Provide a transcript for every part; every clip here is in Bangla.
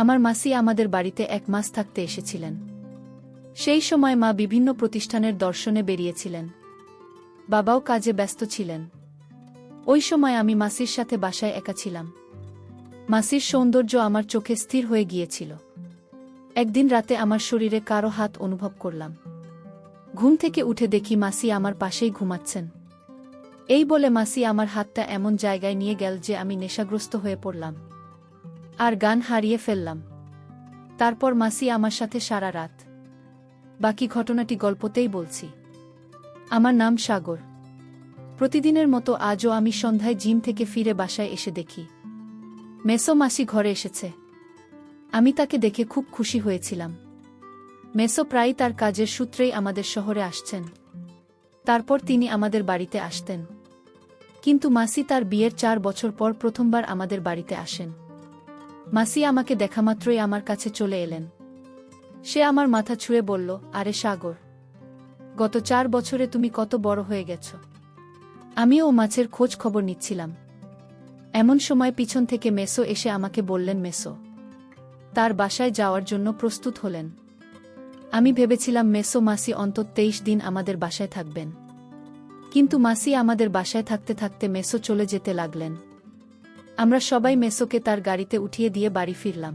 আমার মাসি আমাদের বাড়িতে 1 মাস থাকতে এসেছিলেন। সেই সময় মা বিভিন্ন প্রতিষ্ঠানের দর্শনে বেরিয়েছিলেন। বাবাও কাজে ব্যস্ত ছিলেন। ওই সময় আমি মাসির সাথে বাসায় একা ছিলাম। মাসির সৌন্দর্য আমার চোখে স্থির হয়ে গিয়েছিল। একদিন রাতে আমার শরীরে কারো হাত অনুভব করলাম। ঘুম থেকে উঠে দেখি মাসি আমার পাশেই ঘুমাচ্ছেন। এই বলে মাসি আমার হাতটা এমন জায়গায় নিয়ে গেল যে আমি নেশাগ্রস্ত হয়ে পড়লাম আর জ্ঞান হারিয়ে ফেললাম। তারপর মাসি আমার সাথে সারা রাত। বাকি ঘটনাটি গল্পতেই বলছি। আমার নাম সাগর। প্রতিদিনের মতো আজও আমি সন্ধ্যায় জিম থেকে ফিরে বাসায় এসে দেখি মেসো মাসি ঘরে এসেছে। আমি তাকে দেখে খুব খুশি হয়েছিলাম। মেসো প্রায়ই তার কাজের সূত্রেই আমাদের শহরে আসছেন। তারপর তিনি আমাদের বাড়িতে আসতেন। কিন্তু মাসি তার বিয়ের 4 বছর পর প্রথমবার আমাদের বাড়িতে আসেন। মাসি আমাকে দেখামাত্রই আমার কাছে চলে এলেন। সে আমার মাথা ছুঁয়ে বলল, আরে সাগর, গত 4 বছরে তুমি কত বড় হয়ে গেছ। আমিও মাছের খোঁজ খবর নিচ্ছিলাম। এমন সময় পিছন থেকে মেসো এসে আমাকে বললেন মেসো তার বাসায় যাওয়ার জন্য প্রস্তুত হলেন। আমি ভেবেছিলাম মেসো মাসি অন্তত 23 দিন আমাদের বাসায় থাকবেন। কিন্তু মাসি আমাদের বাসায় থাকতে থাকতে মেসো চলে যেতে লাগলেন। আমরা সবাই মেসোকে তার গাড়িতে উঠিয়ে দিয়ে বাড়ি ফিরলাম।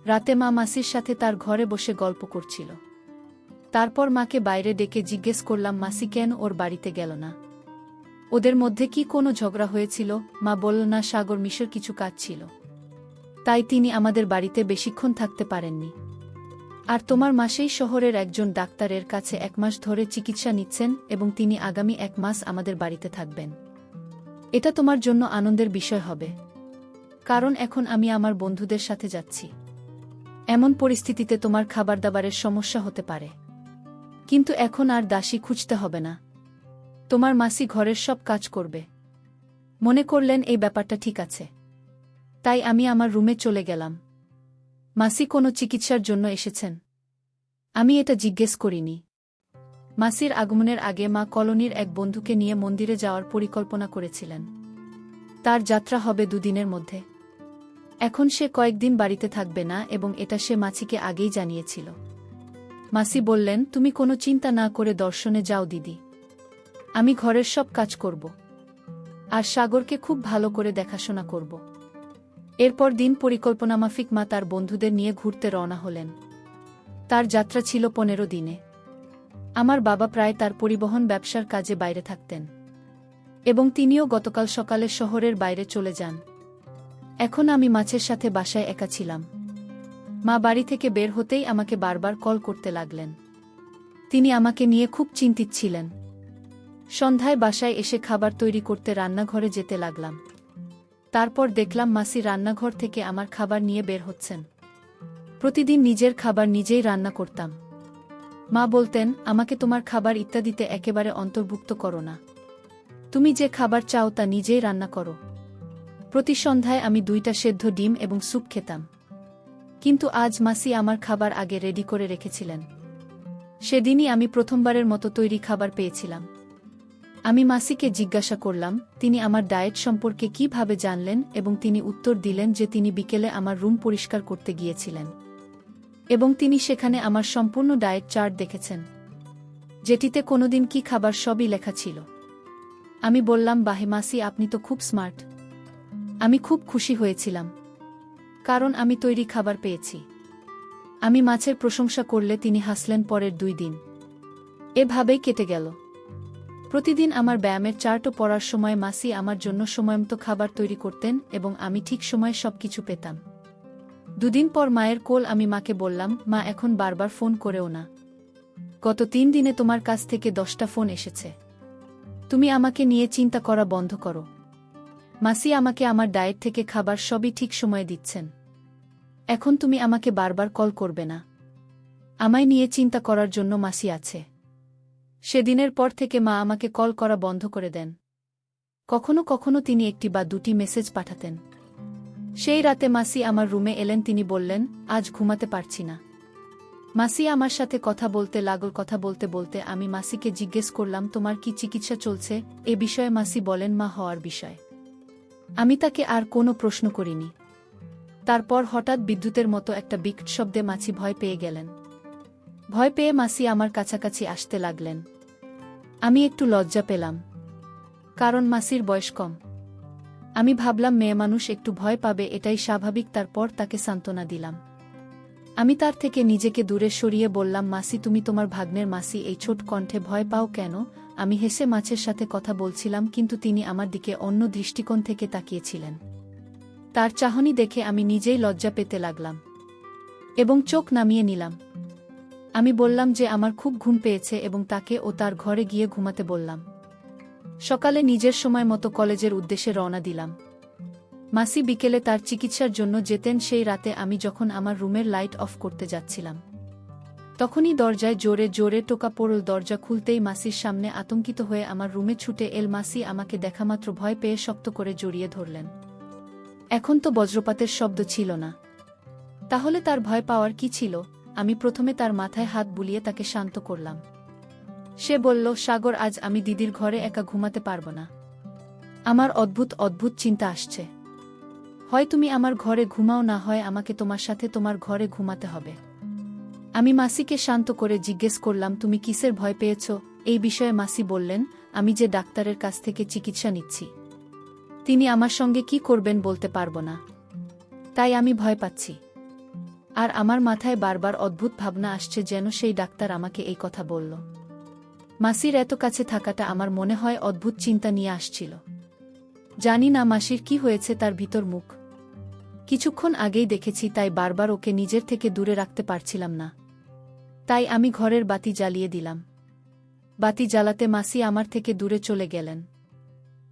রাতে মা মাসির সাথে তার ঘরে বসে গল্প করছিল। তারপর মাকে বাইরে ডেকে জিজ্ঞেস করলাম মাসি কেন ওর বাড়িতে গেল না। ওদের মধ্যে কি কোনো ঝগড়া হয়েছিল? মা বলল না, সাগর মিশর কিছু কাজ ছিল, তাই তিনি আমাদের বাড়িতে বেশিক্ষণ থাকতে পারেননি। আর তোমার মাসেই শহরের একজন ডাক্তারের কাছে 1 মাস ধরে চিকিৎসা নিচ্ছেন এবং তিনি আগামী 1 মাস আমাদের বাড়িতে থাকবেন। এটা তোমার জন্য আনন্দের বিষয় হবে, কারণ এখন আমি আমার বন্ধুদের সাথে যাচ্ছি। এমন পরিস্থিতিতে তোমার খাবার দাবারের সমস্যা হতে পারে, কিন্তু এখন আর দাসী খুঁজতে হবে না। তোমার মাসি ঘরের সব কাজ করবে। মনে করলেন এই ব্যাপারটা ঠিক আছে, তাই আমি আমার রুমে চলে গেলাম। মাসি কোনো চিকিৎসার জন্য এসেছেন? আমি এটা জিজ্ঞেস করিনি। মাসির আগমনের আগে মা কলোনির এক বন্ধুকে নিয়ে মন্দিরে যাওয়ার পরিকল্পনা করেছিলেন। তার যাত্রা হবে 2 দিনের মধ্যে। এখন সে কয়েকদিন বাড়িতে থাকবে না এবং এটা সে মাসিকে আগেই জানিয়েছিল। মাসি বললেন, তুমি কোনো চিন্তা না করে দর্শনে যাও দিদি, আমি ঘরের সব কাজ করব আর সাগরকে খুব ভালো করে দেখাশোনা করব। এরপর দিন পরিকল্পনা মাফিক মা তার বন্ধুদের নিয়ে ঘুরতে রওনা হলেন। তার যাত্রা ছিল 15 দিনে। আমার বাবা প্রায় তার পরিবহন ব্যবসার কাজে বাইরে থাকতেন এবং তিনিও গতকাল সকালে শহরের বাইরে চলে যান। এখন আমি মাছের সাথে বাসায় একা ছিলাম। মা বাড়ি থেকে বের হতেই আমাকে বারবার কল করতে লাগলেন। তিনি আমাকে নিয়ে খুব চিন্তিত ছিলেন। সন্ধ্যায় বাসায় এসে খাবার তৈরি করতে রান্নাঘরে যেতে লাগলাম। তারপর দেখলাম মাসি রান্নাঘর থেকে আমার খাবার নিয়ে বের হচ্ছেন। প্রতিদিন নিজের খাবার নিজেই রান্না করতাম। মা বলতেন, আমাকে তোমার খাবার ইত্যাদিতে একেবারে অন্তর্ভুক্ত করো না। তুমি যে খাবার চাও তা নিজেই রান্না করো। প্রতি সন্ধ্যায় আমি 2টা সেদ্ধ ডিম এবং স্যুপ খেতাম। কিন্তু আজ মাসি আমার খাবার আগে রেডি করে রেখেছিলেন। সেদিনই আমি প্রথমবারের মতো তৈরি খাবার পেয়েছিলাম। আমি মাসিকে জিজ্ঞাসা করলাম তিনি আমার ডায়েট সম্পর্কে কিভাবে জানলেন এবং তিনি উত্তর দিলেন যে তিনি বিকেলে আমার রুম পরিষ্কার করতে গিয়েছিলেন এবং তিনি সেখানে আমার সম্পূর্ণ ডায়েট চার্ট দেখেছেন, যেটিতে কোনোদিন কি খাবার সবই লেখা ছিল। আমি বললাম, বাহে মাসি, আপনি তো খুব স্মার্ট। আমি খুব খুশি হয়েছিলাম, কারণ আমি তৈরি খাবার পেয়েছি। আমি মাছের প্রশংসা করলে তিনি হাসলেন। পরের 2 দিন এভাবেই কেটে গেল। প্রতিদিন আমার ব্যায়ামের চার্টও পড়ার সময় মাসি আমার জন্য সময়মতো খাবার তৈরি করতেন এবং আমি ঠিক সময়ে সবকিছু পেতাম। 2 দিন পর মায়ের কোল। আমি মাকে বললাম, মা, এখন বারবার ফোন করেও না। গত 3 দিনে তোমার কাছ থেকে 10টা ফোন এসেছে। তুমি আমাকে নিয়ে চিন্তা করা বন্ধ করো। মাসি আমাকে আমার ডায়েট থেকে খাবার সবই ঠিক সময়ে দিচ্ছেন। এখন তুমি আমাকে বারবার কল করবে না। আমায় নিয়ে চিন্তা করার জন্য মাসি আছে। সেদিনের পর থেকে মা আমাকে কল করা বন্ধ করে দেন। কখনো কখনো তিনি 1টি বা 2টি মেসেজ পাঠাতেন। সেই রাতে মাসি আমার রুমে এলেন। তিনি বললেন, আজ ঘুমাতে পারছি না। মাসি আমার সাথে কথা বলতে লাগল। কথা বলতে বলতে আমি মাসিকে জিজ্ঞেস করলাম, তোমার কি চিকিৎসা চলছে? এ বিষয়ে মাসি বলেন, মা হওয়ার বিষয়। আমি তাকে আর কোনো প্রশ্ন করিনি। তারপর হঠাৎ বিদ্যুতের মতো একটা বিকট শব্দে মাছি ভয় পেয়ে গেলেন। ভয় পেয়ে মাছি আমার কাছাকাছি আসতে লাগলেন। আমি একটু লজ্জা পেলাম, কারণ মাছির বয়স কম। আমি ভাবলাম মেয়ে মানুষ একটু ভয় পাবে, এটাই স্বাভাবিক। তারপর তাকে সান্ত্বনা দিলাম। আমি তার থেকে নিজেকে দূরে সরিয়ে বললাম, মাছি তুমি তোমার ভাগ্নের মাছি, এই ছোট কণ্ঠে ভয় পাও কেন? আমি হেসে মাছের সাথে কথা বলছিলাম, কিন্তু তিনি আমার দিকে অন্য দৃষ্টিকোণ থেকে তাকিয়েছিলেন। তার চাহনি দেখে আমি নিজেই লজ্জা পেতে লাগলাম এবং চোখ নামিয়ে নিলাম। আমি বললাম যে আমার খুব ঘুম পেয়েছে এবং তাকে ও তার ঘরে গিয়ে ঘুমাতে বললাম। সকালে নিজের সময় মতো কলেজের উদ্দেশ্যে রওনা দিলাম। মাসি বিকেলে তার চিকিৎসার জন্য যেতেন। সেই রাতে আমি যখন আমার রুমের লাইট অফ করতে যাচ্ছিলাম, তখনই দরজায় জোরে জোরে টোকা পড়ল। দরজা খুলতেই মাসির সামনে আতঙ্কিত হয়ে আমার রুমে ছুটে এল। মাসি আমাকে দেখামাত্র ভয় পেয়ে শক্ত করে জড়িয়ে ধরলেন। এখন তো বজ্রপাতের শব্দ ছিল না, তাহলে তার ভয় পাওয়ার কি ছিল? আমি প্রথমে তার মাথায় হাত বুলিয়ে তাকে শান্ত করলাম। সে বলল, সাগর, আজ আমি দিদির ঘরে একা ঘুমাতে পারব না। আমার অদ্ভুত অদ্ভুত চিন্তা আসছে। হয় তুমি আমার ঘরে ঘুমাও, না হয় আমাকে তোমার সাথে তোমার ঘরে ঘুমাতে হবে। আমি মাসিকে শান্ত করে জিজ্ঞেস করলাম, তুমি কিসের ভয় পেয়েছ? এই বিষয়ে মাসি বললেন, আমি যে ডাক্তারের কাছ থেকে চিকিৎসা নিচ্ছি, তিনি আমার সঙ্গে কি করবেন বলতে পারবো না, তাই আমি ভয় পাচ্ছি। আর আমার মাথায় বারবার অদ্ভুত ভাবনা আসছে, যেন সেই ডাক্তার আমাকে এই কথা বলল। মাসির এত কাছে থাকাটা আমার মনে হয় অদ্ভুত চিন্তা নিয়ে আসছিল। জানি না মাসির কি হয়েছে, তার ভিতর মুখ কিছুক্ষণ আগেই দেখেছি, তাই বারবার ওকে নিজের থেকে দূরে রাখতে পারছিলাম না। তাই আমি ঘরের বাতি জ্বালিয়ে দিলাম। বাতি জ্বালাতে মাসি আমার থেকে দূরে চলে গেলেন।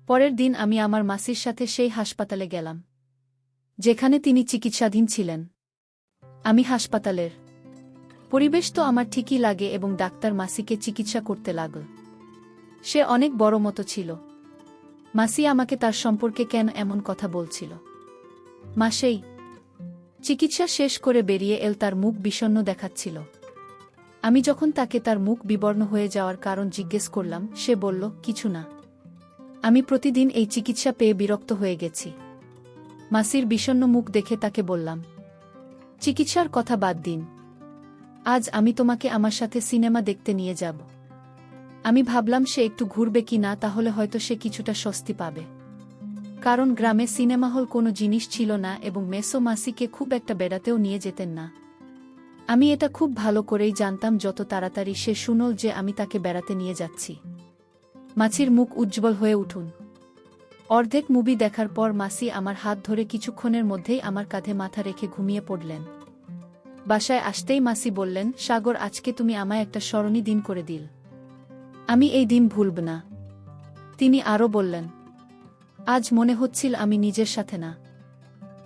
পরের দিন আমি আমার মাসির সাথে সেই হাসপাতালে গেলাম যেখানে তিনি চিকিৎসাধীন ছিলেন। আমি হাসপাতালের পরিবেশ তো আমার ঠিকই লাগে এবং ডাক্তার মাসিকে চিকিৎসা করতে লাগল। সে অনেক বড় মতো ছিল। মাসি আমাকে তার সম্পর্কে কেন এমন কথা বলছিল? মাসেই চিকিৎসা শেষ করে বেরিয়ে এল, তার মুখ বিষণ্ণ দেখাচ্ছিল। আমি যখন তাকে তার মুখ বিবর্ণ হয়ে যাওয়ার কারণ জিজ্ঞেস করলাম, সে বলল, কিছু না, আমি প্রতিদিন এই চিকিৎসা পেয়ে বিরক্ত হয়ে গেছি। মাসির বিষণ্ণ মুখ দেখে তাকে বললাম, চিকিৎসার কথা বাদ দিন, আজ আমি তোমাকে আমার সাথে সিনেমা দেখতে নিয়ে যাব। আমি ভাবলাম সে একটু ঘুরবে কি না, তাহলে হয়তো সে কিছুটা স্বস্তি পাবে, কারণ গ্রামে সিনেমা হল কোনো জিনিস ছিল না এবং মেসো মাসিকে খুব একটা বেড়াতেও নিয়ে যেতেন না। আমি এটা খুব ভালো করেই জানতাম, যত তাড়াতাড়ি সে শুনল যে আমি তাকে বেড়াতে নিয়ে যাচ্ছি, মাছির মুখ উজ্জ্বল হয়ে উঠুন। অর্ধেক মুভি দেখার পর মাসি আমার হাত ধরে কিছুক্ষণের মধ্যেই আমার কাঁধে মাথা রেখে ঘুমিয়ে পড়লেন। বাসায় আসতেই মাসি বললেন, সাগর, আজকে তুমি আমায় একটা স্মরণী দিন করে দিল, আমি এই দিন ভুলব না। তিনি আরও বললেন, আজ মনে হচ্ছিল আমি নিজের সাথে না,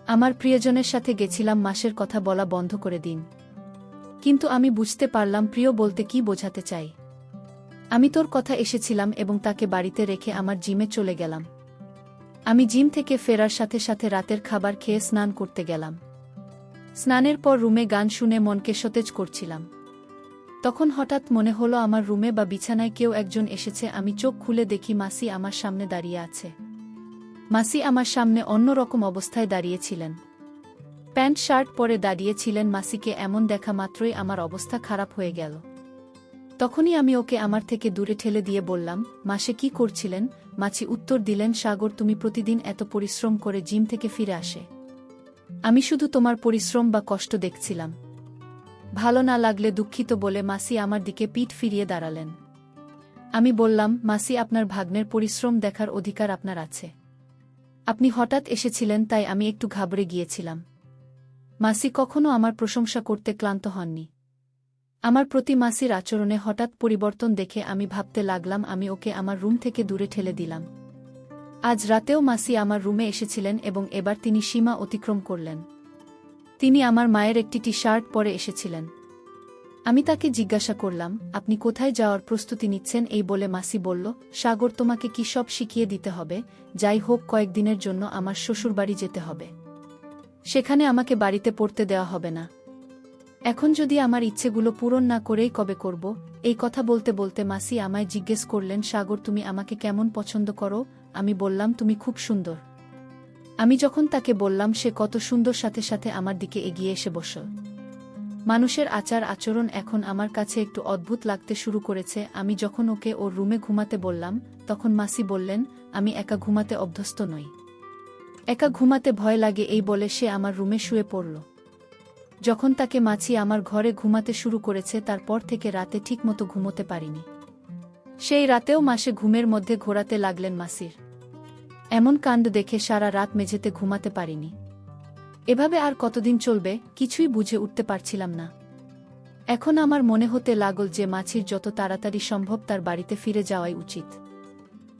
আমার প্রিয়জনের সাথে গেছিলাম। মাসের কথা বলা বন্ধ করে দিন। কিন্তু আমি বুঝতে পারলাম প্রিয় বলতে কি বোঝাতে চাই। আমি তোর কথা এসেছিলাম এবং তাকে বাড়িতে রেখে আমার জিমে চলে গেলাম। আমি জিম থেকে ফেরার সাথে সাথে রাতের খাবার খেয়ে স্নান করতে গেলাম। স্নানের পর রুমে গান শুনে মনকে সতেজ করছিলাম। তখন হঠাৎ মনে হলো আমার রুমে বা বিছানায় কেউ একজন এসেছে। আমি চোখ খুলে দেখি মাসি আমার সামনে দাঁড়িয়ে আছে। মাসি আমার সামনে অন্যরকম অবস্থায় দাঁড়িয়েছিলেন, প্যান্ট শার্ট পরে দাঁড়িয়েছিলেন। মাসিকে এমন দেখা মাত্রই আমার অবস্থা খারাপ হয়ে গেল। তখনই আমি ওকে আমার থেকে দূরে ঠেলে দিয়ে বললাম, মাসে কি করছিলেন? মাছি উত্তর দিলেন, সাগর, তুমি প্রতিদিন এত পরিশ্রম করে জিম থেকে ফিরে আসে, আমি শুধু তোমার পরিশ্রম বা কষ্ট দেখছিলাম। ভালো না লাগলে দুঃখিত বলে মাসি আমার দিকে পিঠ ফিরিয়ে দাঁড়ালেন। আমি বললাম, মাসি, আপনার ভাগ্নের পরিশ্রম দেখার অধিকার আপনার আছে। আপনি হঠাৎ এসেছিলেন, তাই আমি একটু ঘাবড়ে গিয়েছিলাম। মাসি কখনো আমার প্রশংসা করতে ক্লান্ত হননি। আমার প্রতি মাসির আচরণে হঠাৎ পরিবর্তন দেখে আমি ভাবতে লাগলাম আমি ওকে আমার রুম থেকে দূরে ঠেলে দিলাম। আজ রাতেও মাসি আমার রুমে এসেছিলেন এবং এবার তিনি সীমা অতিক্রম করলেন। তিনি আমার মায়ের একটি টি শার্ট পরে এসেছিলেন। আমি তাকে জিজ্ঞাসা করলাম, আপনি কোথায় যাওয়ার প্রস্তুতি নিচ্ছেন? এই বলে মাসি বলল, সাগর, তোমাকে কি সব শিখিয়ে দিতে হবে? যাই হোক, কয়েকদিনের জন্য আমার শ্বশুরবাড়ি যেতে হবে। সেখানে আমাকে বাড়িতে পড়তে দেওয়া হবে না। এখন যদি আমার ইচ্ছেগুলো পূরণ না করেই কবে করব? এই কথা বলতে বলতে মাসি আমায় জিজ্ঞেস করলেন, সাগর, তুমি আমাকে কেমন পছন্দ করো? আমি বললাম, তুমি খুব সুন্দর। আমি যখন তাকে বললাম, সে কত সুন্দর সাথে সাথে আমার দিকে এগিয়ে এসে বসল। মানুষের আচার আচরণ এখন আমার কাছে একটু অদ্ভুত লাগতে শুরু করেছে। আমি যখন ওকে ওর রুমে ঘুমাতে বললাম, তখন মাসি বললেন, আমি একা ঘুমাতে অভ্যস্ত নই। একা ঘুমাতে ভয় লাগে এই বলে সে আমার রুমে শুয়ে পড়ল। যখন তাকে মাছি আমার ঘরে ঘুমাতে শুরু করেছে, তারপর থেকে রাতে ঠিকমতো ঘুমোতে পারিনি। সেই রাতেও মাসে ঘুমের মধ্যে ঘোরাতে লাগলেন মাসির। এমন কাণ্ড দেখে সারা রাত মেঝেতে ঘুমাতে পারিনি। এভাবে আর কতদিন চলবে কিছুই বুঝে উঠতে পারছিলাম না। এখন আমার মনে হতে লাগল যে মাছির যত তাড়াতাড়ি সম্ভব তার বাড়িতে ফিরে যাওয়াই উচিত,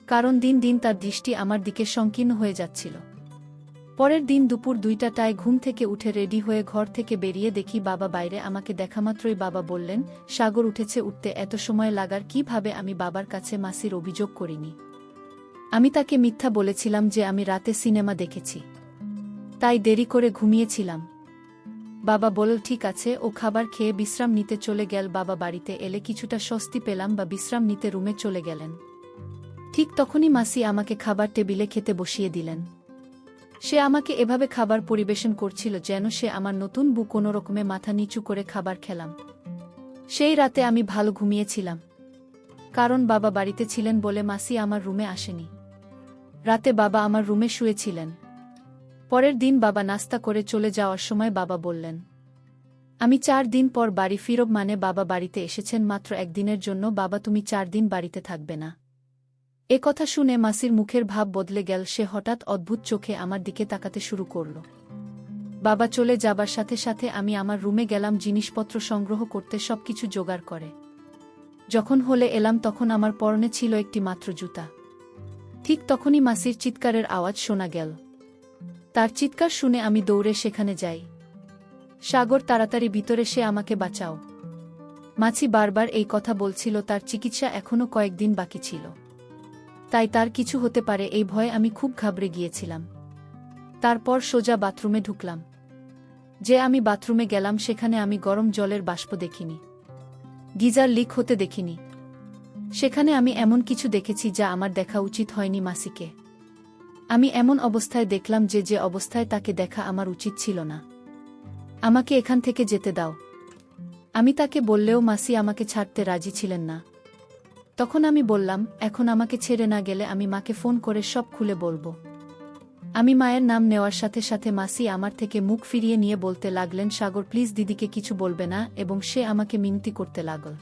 কারণ দিন দিন তার দৃষ্টি আমার দিকে সংকীর্ণ হয়ে যাচ্ছিল। পরের দিন দুপুর 2টায় ঘুম থেকে উঠে রেডি হয়ে ঘর থেকে বেরিয়ে দেখি বাবা বাইরে। আমাকে দেখামাত্রই বাবা বললেন, সাগর উঠেছে, উঠতে এত সময় লাগার কিভাবে? আমি বাবার কাছে মাসির অভিযোগ করিনি। আমি তাকে মিথ্যা বলেছিলাম যে আমি রাতে সিনেমা দেখেছি, তাই দেরি করে ঘুমিয়েছিলাম। বাবা বলল, ঠিক আছে। ও খাবার খেয়ে বিশ্রাম নিতে চলে গেল। বাবা বাড়িতে এলে কিছুটা স্বস্তি পেলাম বা বিশ্রাম নিতে রুমে চলে গেলেন। ঠিক তখনই মাসি আমাকে খাবার টেবিলে খেতে বসিয়ে দিলেন। সে আমাকে এভাবে খাবার পরিবেশন করছিল যেন সে আমার নতুন বউ। কোনো রকমে মাথা নিচু করে খাবার খেলাম। সেই রাতে আমি ভালো ঘুমিয়েছিলাম, কারণ বাবা বাড়িতে ছিলেন বলে মাসি আমার রুমে আসেনি। রাতে বাবা আমার রুমে শুয়েছিলেন। পরের দিন বাবা নাস্তা করে চলে যাওয়ার সময় বাবা বললেন, আমি 4 দিন পর বাড়ি ফিরব। মানে বাবা বাড়িতে এসেছেন মাত্র 1 দিনের জন্য। বাবা, তুমি 4 দিন বাড়িতে থাকবে না? এ কথা শুনে মাসির মুখের ভাব বদলে গেল। সে হঠাৎ অদ্ভুত চোখে আমার দিকে তাকাতে শুরু করল। বাবা চলে যাবার সাথে সাথে আমি আমার রুমে গেলাম জিনিসপত্র সংগ্রহ করতে, সবকিছু জোগাড় করে। যখন হলে এলাম তখন আমার পরনে ছিল একটি মাত্র জুতা। ঠিক তখনই মাসির চিৎকারের আওয়াজ শোনা গেল। তার চিৎকার শুনে আমি দৌড়ে সেখানে যাই। সাগর, তাড়াতাড়ি ভিতরে, সে আমাকে বাঁচাও। মাছি বারবার এই কথা বলছিল। তার চিকিৎসা এখনো কয়েকদিন বাকি ছিল, তাই তার কিছু হতে পারে এই ভয়ে আমি খুব ঘাবড়ে গিয়েছিলাম। তারপর সোজা বাথরুমে ঢুকলাম। যে আমি বাথরুমে গেলাম সেখানে আমি গরম জলের বাষ্প দেখিনি, গিজার লিক হতে দেখিনি। সেখানে আমি এমন কিছু দেখেছি যা আমার দেখা উচিত হয়নি মাসিকে। আমি এমন অবস্থায় দেখলাম যে অবস্থায় তাকে দেখা আমার উচিত ছিল না। আমাকে এখান থেকে যেতে দাও। আমি তাকে বললেও মাসি আমাকে ছাড়তে রাজি ছিলেন না। তখন আমি বললাম, এখন আমাকে ছেড়ে না গেলে আমি মাকে ফোন করে সব খুলে বলবো। আমি মায়ের নাম নেওয়ার সাথে সাথে মাসি আমার থেকে মুখ ফিরিয়ে নিয়ে বলতে লাগলেন, সাগর প্লিজ, দিদিকে কিছু বলবে না। এবং সে আমাকে মিনতি করতে লাগল।